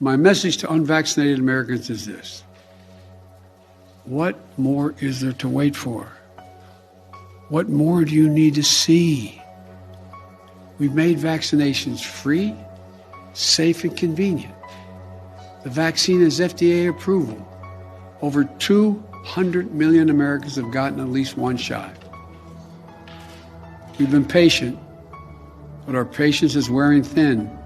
My message to unvaccinated Americans is this. What more is there to wait for? What more do you need to see? We've made vaccinations free, safe, and convenient. The vaccine has FDA approval. Over 200 million Americans have gotten at least one shot. We've been patient, but our patience is wearing thin,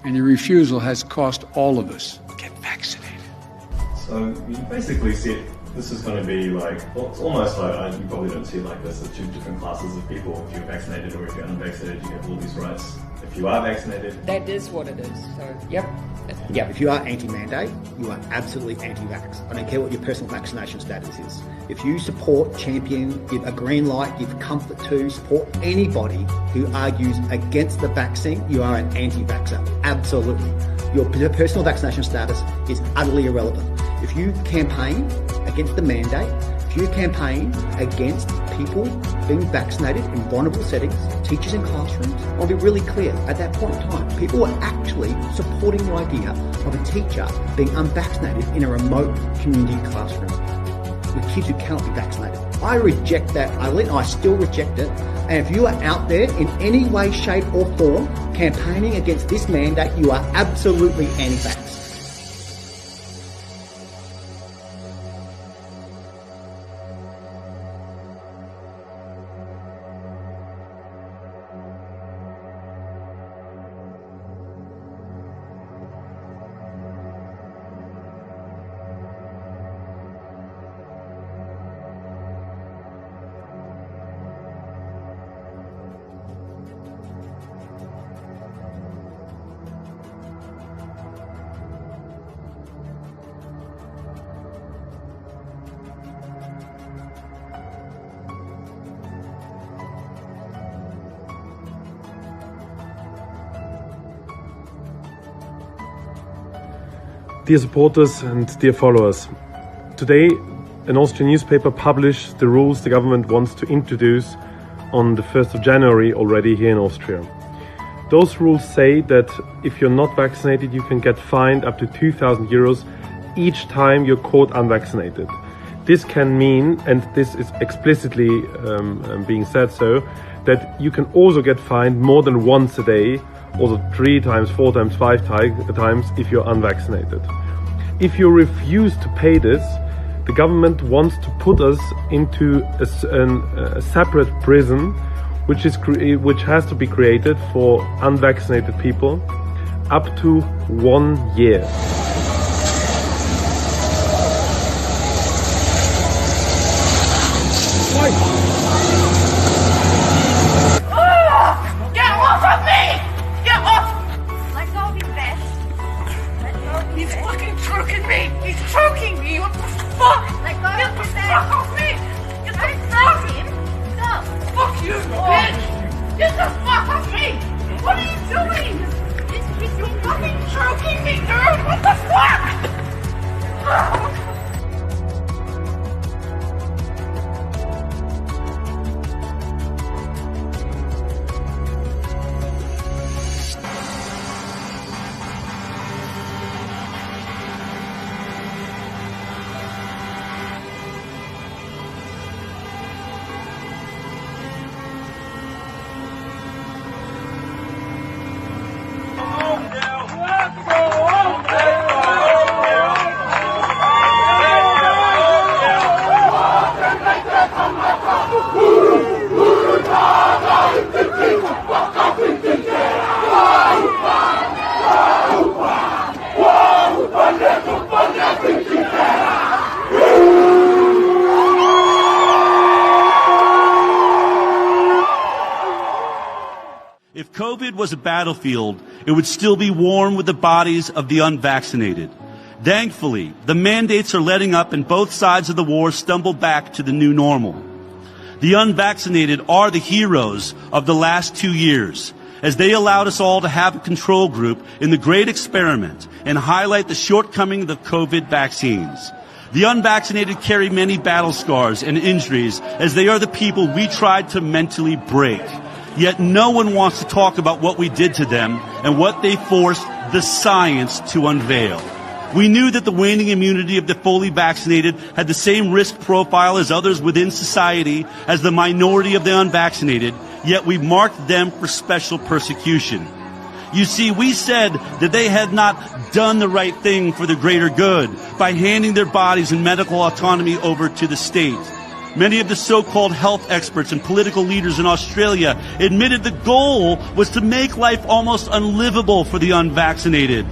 and your refusal has cost all of us. Get vaccinated. So you basically said this is going to be like, well, it's almost like, you probably don't see it like this, the two different classes of people. If you're vaccinated or if you're unvaccinated, you have all these rights. If you are vaccinated... That is what it is, so, yep. Yeah, if you are anti-mandate, you are absolutely anti-vax. I don't care what your personal vaccination status is. If you support, champion, give a green light, give comfort to, support anybody who argues against the vaccine, you are an anti-vaxxer. Absolutely. Your personal vaccination status is utterly irrelevant. If you campaign against the mandate, if you campaign against people being vaccinated in vulnerable settings, teachers in classrooms, I'll be really clear, at that point in time, people were actually supporting the idea of a teacher being unvaccinated in a remote community classroom with kids who cannot be vaccinated. I reject that, I still reject it. And if you are out there in any way, shape or form campaigning against this mandate, you are absolutely anti-vax. Dear supporters and dear followers, today an Austrian newspaper published the rules the government wants to introduce on the 1st of January already here in Austria. Those rules say that if you're not vaccinated, you can get fined up to 2,000 euros each time you're caught unvaccinated. This can mean, and this is explicitly being said so, that you can also get fined more than once a day, also 3 times, 4 times, 5 times if you're unvaccinated. If you refuse to pay this, the government wants to put us into a separate prison, which has to be created for unvaccinated people up to 1 year. He's fucking choking me! He's choking me! What the fuck? Let go. Get the fuck off me! Get the fuck off him! Stop! Fuck you, bitch! Get the fuck off me! What are you doing? You're fucking choking me, dude! What the fuck? If COVID was a battlefield, it would still be warm with the bodies of the unvaccinated. Thankfully, the mandates are letting up and both sides of the war stumble back to the new normal. The unvaccinated are the heroes of the last 2 years, as they allowed us all to have a control group in the great experiment and highlight the shortcomings of COVID vaccines. The unvaccinated carry many battle scars and injuries, as they are the people we tried to mentally break. Yet no one wants to talk about what we did to them and what they forced the science to unveil. We knew that the waning immunity of the fully vaccinated had the same risk profile as others within society as the minority of the unvaccinated, yet we marked them for special persecution. You see, we said that they had not done the right thing for the greater good by handing their bodies and medical autonomy over to the state. Many of the so-called health experts and political leaders in Australia admitted the goal was to make life almost unlivable for the unvaccinated,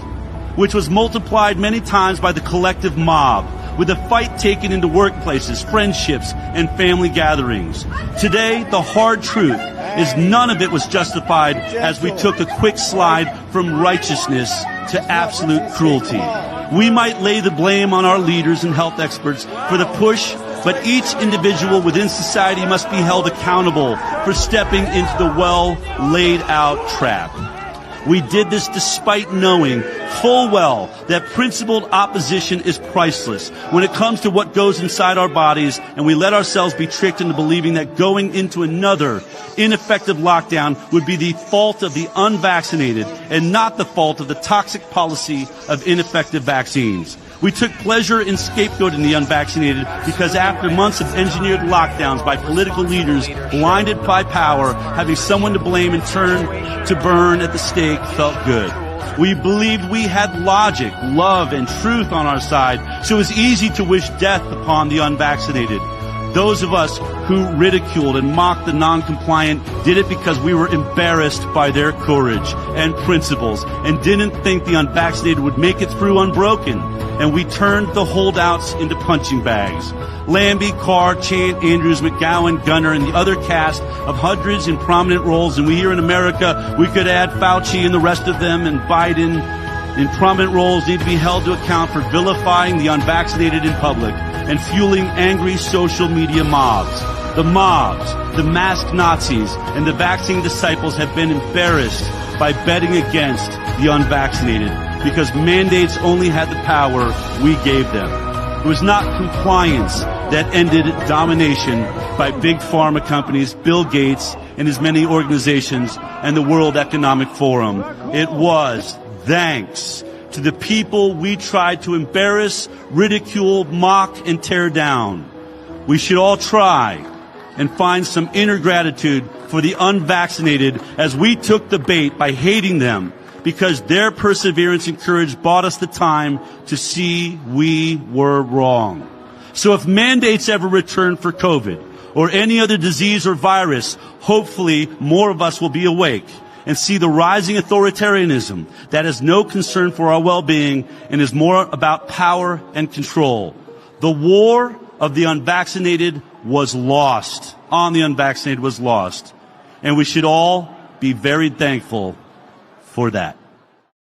which was multiplied many times by the collective mob, with the fight taken into workplaces, friendships, and family gatherings. Today, the hard truth is none of it was justified as we took a quick slide from righteousness to absolute cruelty. We might lay the blame on our leaders and health experts for the push, but each individual within society must be held accountable for stepping into the well-laid-out trap. We did this despite knowing full well that principled opposition is priceless when it comes to what goes inside our bodies, and we let ourselves be tricked into believing that going into another ineffective lockdown would be the fault of the unvaccinated and not the fault of the toxic policy of ineffective vaccines. We took pleasure in scapegoating the unvaccinated because after months of engineered lockdowns by political leaders blinded by power, having someone to blame and turn to burn at the stake felt good. We believed we had logic, love, and truth on our side, so it was easy to wish death upon the unvaccinated. Those of us who ridiculed and mocked the non-compliant did it because we were embarrassed by their courage and principles and didn't think the unvaccinated would make it through unbroken. And we turned the holdouts into punching bags. Lambie, Carr, Chant, Andrews, McGowan, Gunner, and the other cast of hundreds in prominent roles, and we here in America, we could add Fauci and the rest of them, and Biden in prominent roles need to be held to account for vilifying the unvaccinated in public and fueling angry social media mobs. The mobs, the masked Nazis, and the vaccine disciples have been embarrassed by betting against the unvaccinated because mandates only had the power we gave them. It was not compliance that ended domination by big pharma companies, Bill Gates and his many organizations, and the World Economic Forum. It was thanks to the people we tried to embarrass, ridicule, mock, and tear down. We should all try and find some inner gratitude for the unvaccinated as we took the bait by hating them, because their perseverance and courage bought us the time to see we were wrong. So if mandates ever return for COVID or any other disease or virus, hopefully more of us will be awake and see the rising authoritarianism that has no concern for our well-being and is more about power and control. The war of the unvaccinated was lost, on the unvaccinated was lost, and we should all be very thankful for that.